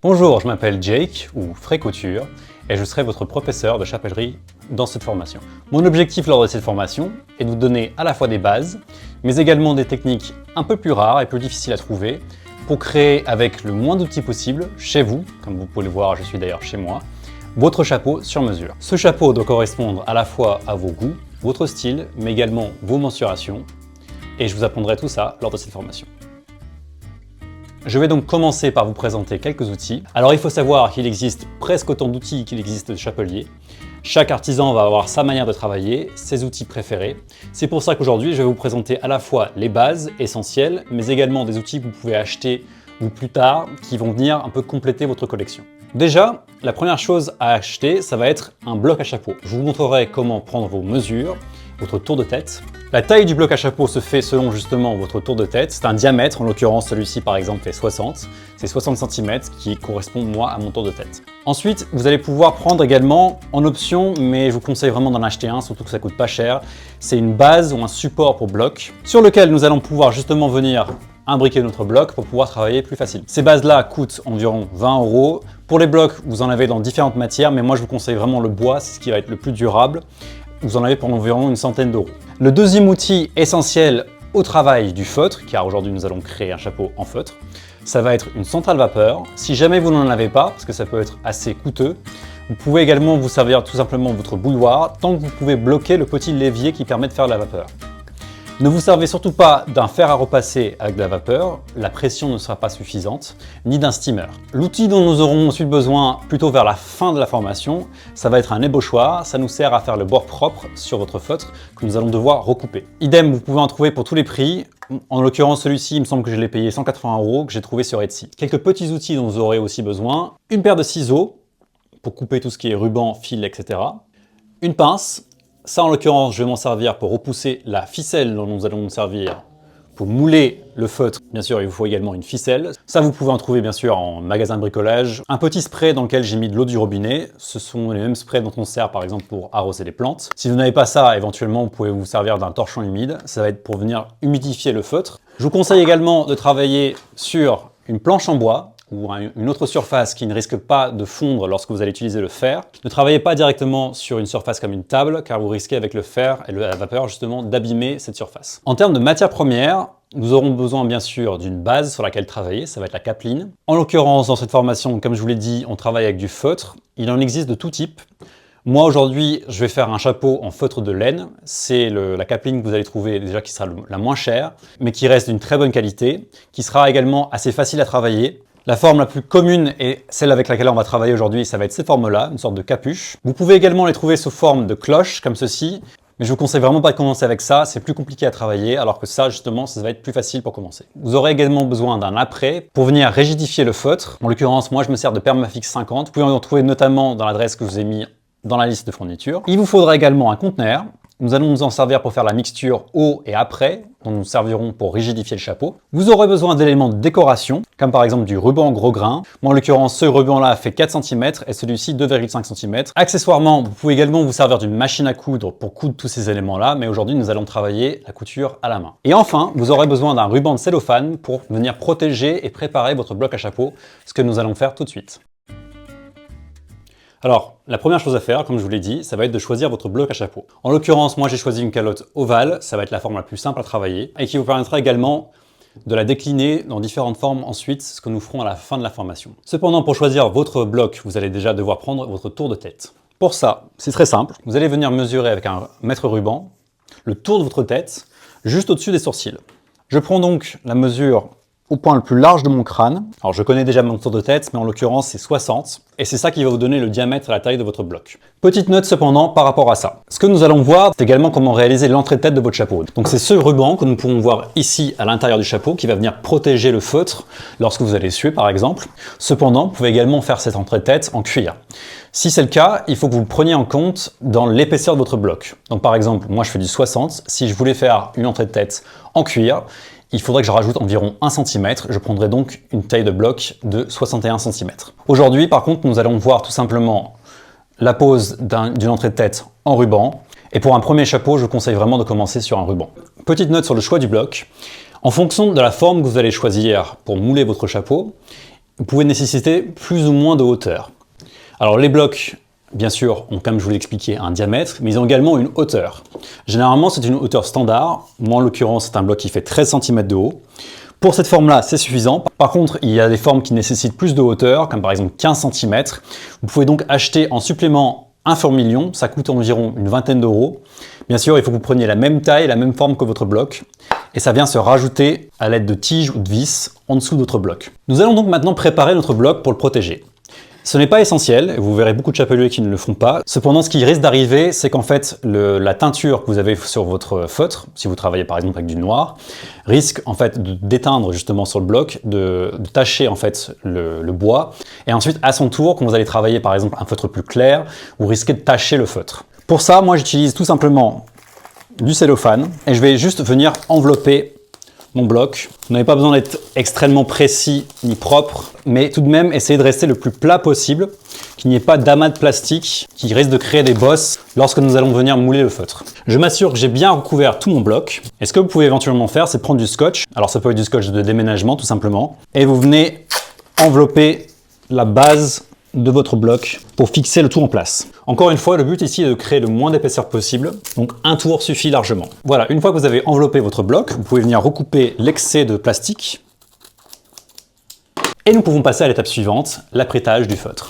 Bonjour, je m'appelle Jake, ou Fray Couture, et je serai votre professeur de chapellerie dans cette formation. Mon objectif lors de cette formation est de vous donner à la fois des bases, mais également des techniques un peu plus rares et plus difficiles à trouver, pour créer avec le moins d'outils possible, chez vous, comme vous pouvez le voir, je suis d'ailleurs chez moi, votre chapeau sur mesure. Ce chapeau doit correspondre à la fois à vos goûts, votre style, mais également vos mensurations, et je vous apprendrai tout ça lors de cette formation. Je vais donc commencer par vous présenter quelques outils. Alors il faut savoir qu'il existe presque autant d'outils qu'il existe de chapeliers. Chaque artisan va avoir sa manière de travailler, ses outils préférés. C'est pour ça qu'aujourd'hui je vais vous présenter à la fois les bases essentielles, mais également des outils que vous pouvez acheter ou plus tard, qui vont venir un peu compléter votre collection. Déjà, la première chose à acheter, ça va être un bloc à chapeau. Je vous montrerai comment prendre vos mesures, votre tour de tête. La taille du bloc à chapeau se fait selon justement votre tour de tête. C'est un diamètre, en l'occurrence celui-ci par exemple fait 60. C'est 60 cm qui correspond moi à mon tour de tête. Ensuite, vous allez pouvoir prendre également en option, mais je vous conseille vraiment d'en acheter un, surtout que ça coûte pas cher. C'est une base ou un support pour bloc sur lequel nous allons pouvoir justement venir imbriquer notre bloc pour pouvoir travailler plus facile. Ces bases-là coûtent environ 20 €. Pour les blocs, vous en avez dans différentes matières, mais moi je vous conseille vraiment le bois, c'est ce qui va être le plus durable. Vous en avez pour environ une centaine d'euros. Le deuxième outil essentiel au travail du feutre, car aujourd'hui nous allons créer un chapeau en feutre, ça va être une centrale vapeur. Si jamais vous n'en avez pas, parce que ça peut être assez coûteux, vous pouvez également vous servir tout simplement votre bouilloire, tant que vous pouvez bloquer le petit levier qui permet de faire de la vapeur. Ne vous servez surtout pas d'un fer à repasser avec de la vapeur, la pression ne sera pas suffisante, ni d'un steamer. L'outil dont nous aurons ensuite besoin plutôt vers la fin de la formation, ça va être un ébauchoir, ça nous sert à faire le bord propre sur votre feutre que nous allons devoir recouper. Idem, vous pouvez en trouver pour tous les prix, en l'occurrence celui-ci, il me semble que je l'ai payé 180 € que j'ai trouvé sur Etsy. Quelques petits outils dont vous aurez aussi besoin, une paire de ciseaux pour couper tout ce qui est ruban, fil, etc. Une pince. Ça, en l'occurrence, je vais m'en servir pour repousser la ficelle dont nous allons nous servir pour mouler le feutre. Bien sûr, il vous faut également une ficelle. Ça, vous pouvez en trouver bien sûr en magasin de bricolage. Un petit spray dans lequel j'ai mis de l'eau du robinet. Ce sont les mêmes sprays dont on sert par exemple pour arroser les plantes. Si vous n'avez pas ça, éventuellement, vous pouvez vous servir d'un torchon humide. Ça va être pour venir humidifier le feutre. Je vous conseille également de travailler sur une planche en bois ou une autre surface qui ne risque pas de fondre lorsque vous allez utiliser le fer. Ne travaillez pas directement sur une surface comme une table, car vous risquez avec le fer et la vapeur justement d'abîmer cette surface. En termes de matières premières, nous aurons besoin bien sûr d'une base sur laquelle travailler, ça va être la capeline. En l'occurrence, dans cette formation, comme je vous l'ai dit, on travaille avec du feutre. Il en existe de tout type. Moi aujourd'hui, je vais faire un chapeau en feutre de laine. C'est la capeline que vous allez trouver déjà qui sera la moins chère, mais qui reste d'une très bonne qualité, qui sera également assez facile à travailler. La forme la plus commune et celle avec laquelle on va travailler aujourd'hui, ça va être ces formes-là, une sorte de capuche. Vous pouvez également les trouver sous forme de cloche, comme ceci, mais je vous conseille vraiment pas de commencer avec ça, c'est plus compliqué à travailler, alors que ça, justement, ça va être plus facile pour commencer. Vous aurez également besoin d'un apprêt pour venir rigidifier le feutre. En l'occurrence, moi, je me sers de Permafix 50. Vous pouvez en trouver notamment dans l'adresse que je vous ai mis dans la liste de fournitures. Il vous faudra également un conteneur. Nous allons nous en servir pour faire la mixture eau et après, dont nous servirons pour rigidifier le chapeau. Vous aurez besoin d'éléments de décoration, comme par exemple du ruban gros grain. Moi, en l'occurrence, ce ruban-là fait 4 cm et celui-ci 2,5 cm. Accessoirement, vous pouvez également vous servir d'une machine à coudre pour coudre tous ces éléments-là, mais aujourd'hui, nous allons travailler la couture à la main. Et enfin, vous aurez besoin d'un ruban de cellophane pour venir protéger et préparer votre bloc à chapeau, ce que nous allons faire tout de suite. Alors, la première chose à faire, comme je vous l'ai dit, ça va être de choisir votre bloc à chapeau. En l'occurrence, moi j'ai choisi une calotte ovale, ça va être la forme la plus simple à travailler, et qui vous permettra également de la décliner dans différentes formes ensuite, ce que nous ferons à la fin de la formation. Cependant, pour choisir votre bloc, vous allez déjà devoir prendre votre tour de tête. Pour ça, c'est très simple, vous allez venir mesurer avec un mètre ruban le tour de votre tête, juste au-dessus des sourcils. Je prends donc la mesure au point le plus large de mon crâne. Alors je connais déjà mon tour de tête, mais en l'occurrence c'est 60, et c'est ça qui va vous donner le diamètre et la taille de votre bloc. Petite note cependant par rapport à ça. Ce que nous allons voir, c'est également comment réaliser l'entrée de tête de votre chapeau. Donc c'est ce ruban que nous pourrons voir ici à l'intérieur du chapeau qui va venir protéger le feutre lorsque vous allez suer par exemple. Cependant, vous pouvez également faire cette entrée de tête en cuir. Si c'est le cas, il faut que vous le preniez en compte dans l'épaisseur de votre bloc. Donc par exemple, moi je fais du 60, si je voulais faire une entrée de tête en cuir, il faudrait que je rajoute environ 1 cm, je prendrai donc une taille de bloc de 61 cm. Aujourd'hui, par contre, nous allons voir tout simplement la pose d'une entrée de tête en ruban. Et pour un premier chapeau, je conseille vraiment de commencer sur un ruban. Petite note sur le choix du bloc. En fonction de la forme que vous allez choisir pour mouler votre chapeau, pouvez nécessiter plus ou moins de hauteur. Alors les blocs, bien sûr, ont, comme je vous l'ai expliqué, un diamètre, mais ils ont également une hauteur. Généralement, c'est une hauteur standard. Moi, en l'occurrence, c'est un bloc qui fait 13 cm de haut. Pour cette forme-là, c'est suffisant. Par contre, il y a des formes qui nécessitent plus de hauteur, comme par exemple 15 cm. Vous pouvez donc acheter en supplément un formilion, ça coûte environ une vingtaine d'euros. Bien sûr, il faut que vous preniez la même taille, la même forme que votre bloc, et ça vient se rajouter à l'aide de tiges ou de vis en dessous de votre bloc. Nous allons donc maintenant préparer notre bloc pour le protéger. Ce n'est pas essentiel, vous verrez beaucoup de chapeliers qui ne le font pas. Cependant, ce qui risque d'arriver, c'est qu'en fait, la teinture que vous avez sur votre feutre, si vous travaillez par exemple avec du noir, risque en fait d'éteindre justement sur le bloc, de tacher en fait le bois. Et ensuite, à son tour, quand vous allez travailler par exemple un feutre plus clair, vous risquez de tacher le feutre. Pour ça, moi j'utilise tout simplement du cellophane et je vais juste venir envelopper mon bloc. Vous n'avez pas besoin d'être extrêmement précis ni propre, mais tout de même essayez de rester le plus plat possible, qu'il n'y ait pas d'amas de plastique qui risque de créer des bosses lorsque nous allons venir mouler le feutre. Je m'assure que j'ai bien recouvert tout mon bloc. Et ce que vous pouvez éventuellement faire, c'est prendre du scotch. Alors ça peut être du scotch de déménagement tout simplement. Et vous venez envelopper la base de votre bloc pour fixer le tout en place. Encore une fois, le but ici est de créer le moins d'épaisseur possible, donc un tour suffit largement. Voilà, une fois que vous avez enveloppé votre bloc, vous pouvez venir recouper l'excès de plastique et nous pouvons passer à l'étape suivante, l'apprêtage du feutre.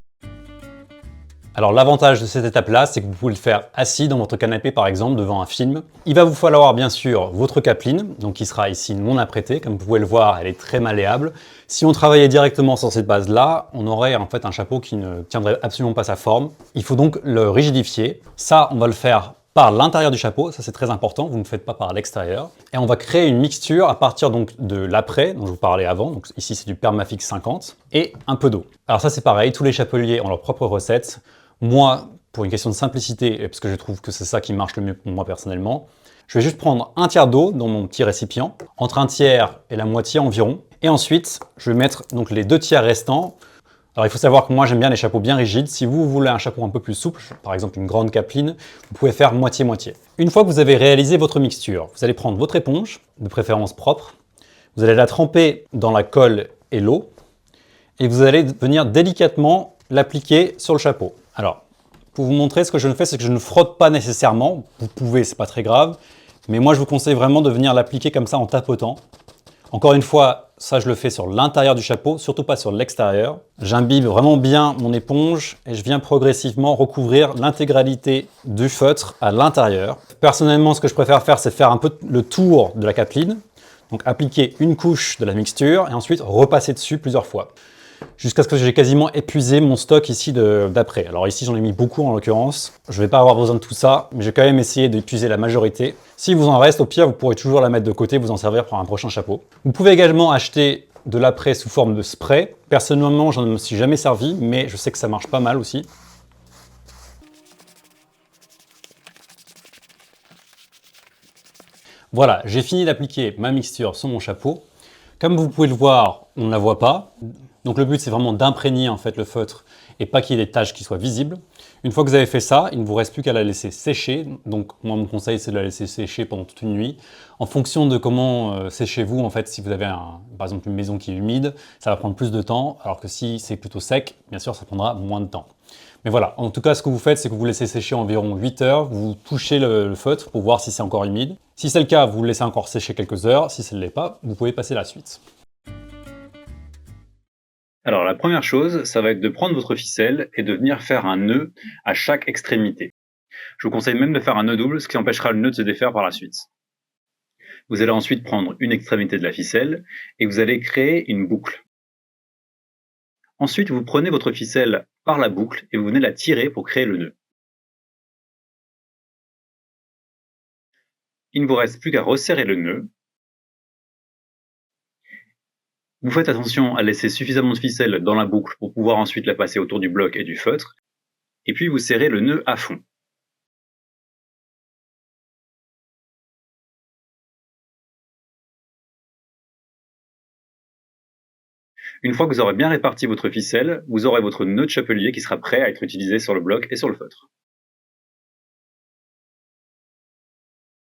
Alors l'avantage de cette étape-là, c'est que vous pouvez le faire assis dans votre canapé par exemple, devant un film. Il va vous falloir bien sûr votre capeline, donc qui sera ici non apprêtée. Comme vous pouvez le voir, elle est très malléable. Si on travaillait directement sur cette base-là, on aurait en fait un chapeau qui ne tiendrait absolument pas sa forme. Il faut donc le rigidifier. Ça, on va le faire par l'intérieur du chapeau, ça c'est très important, vous ne le faites pas par l'extérieur. Et on va créer une mixture à partir donc de l'apprêt, dont je vous parlais avant, donc ici c'est du Permafix 50, et un peu d'eau. Alors ça c'est pareil, tous les chapeliers ont leur propre recette. Moi, pour une question de simplicité, et parce que je trouve que c'est ça qui marche le mieux pour moi personnellement, je vais juste prendre un tiers d'eau dans mon petit récipient, entre un tiers et la moitié environ, et ensuite je vais mettre donc les 2 tiers restants. Alors il faut savoir que moi j'aime bien les chapeaux bien rigides. Si vous voulez un chapeau un peu plus souple, par exemple une grande capeline, vous pouvez faire moitié-moitié. Une fois que vous avez réalisé votre mixture, vous allez prendre votre éponge, de préférence propre, vous allez la tremper dans la colle et l'eau, et vous allez venir délicatement l'appliquer sur le chapeau. Alors, pour vous montrer, ce que je ne fais, c'est que je ne frotte pas nécessairement. Vous pouvez, c'est pas très grave, mais moi je vous conseille vraiment de venir l'appliquer comme ça en tapotant. Encore une fois, ça je le fais sur l'intérieur du chapeau, surtout pas sur l'extérieur. J'imbibe vraiment bien mon éponge et je viens progressivement recouvrir l'intégralité du feutre à l'intérieur. Personnellement, ce que je préfère faire, c'est faire un peu le tour de la capeline. Donc appliquer une couche de la mixture et ensuite repasser dessus plusieurs fois. Jusqu'à ce que j'ai quasiment épuisé mon stock ici d'après. Alors ici j'en ai mis beaucoup en l'occurrence. Je ne vais pas avoir besoin de tout ça, mais j'ai quand même essayé d'épuiser la majorité. Si vous en reste, au pire, vous pourrez toujours la mettre de côté, vous en servir pour un prochain chapeau. Vous pouvez également acheter de l'après sous forme de spray. Personnellement, j'en me suis jamais servi, mais je sais que ça marche pas mal aussi. Voilà, j'ai fini d'appliquer ma mixture sur mon chapeau. Comme vous pouvez le voir, on ne la voit pas. Donc le but, c'est vraiment d'imprégner en fait le feutre et pas qu'il y ait des taches qui soient visibles. Une fois que vous avez fait ça, il ne vous reste plus qu'à la laisser sécher. Donc moi, mon conseil, c'est de la laisser sécher pendant toute une nuit. En fonction de comment séchez-vous, en fait, si vous avez par exemple une maison qui est humide, ça va prendre plus de temps, alors que si c'est plutôt sec, bien sûr, ça prendra moins de temps. Mais voilà, en tout cas, ce que vous faites, c'est que vous laissez sécher environ 8 heures, vous touchez le feutre pour voir si c'est encore humide. Si c'est le cas, vous le laissez encore sécher quelques heures. Si ça ne l'est pas, vous pouvez passer à la suite. Alors la première chose, ça va être de prendre votre ficelle et de venir faire un nœud à chaque extrémité. Je vous conseille même de faire un nœud double, ce qui empêchera le nœud de se défaire par la suite. Vous allez ensuite prendre une extrémité de la ficelle et vous allez créer une boucle. Ensuite, vous prenez votre ficelle par la boucle et vous venez la tirer pour créer le nœud. Il ne vous reste plus qu'à resserrer le nœud. Vous faites attention à laisser suffisamment de ficelle dans la boucle pour pouvoir ensuite la passer autour du bloc et du feutre. Et puis vous serrez le nœud à fond. Une fois que vous aurez bien réparti votre ficelle, vous aurez votre nœud de chapelier qui sera prêt à être utilisé sur le bloc et sur le feutre.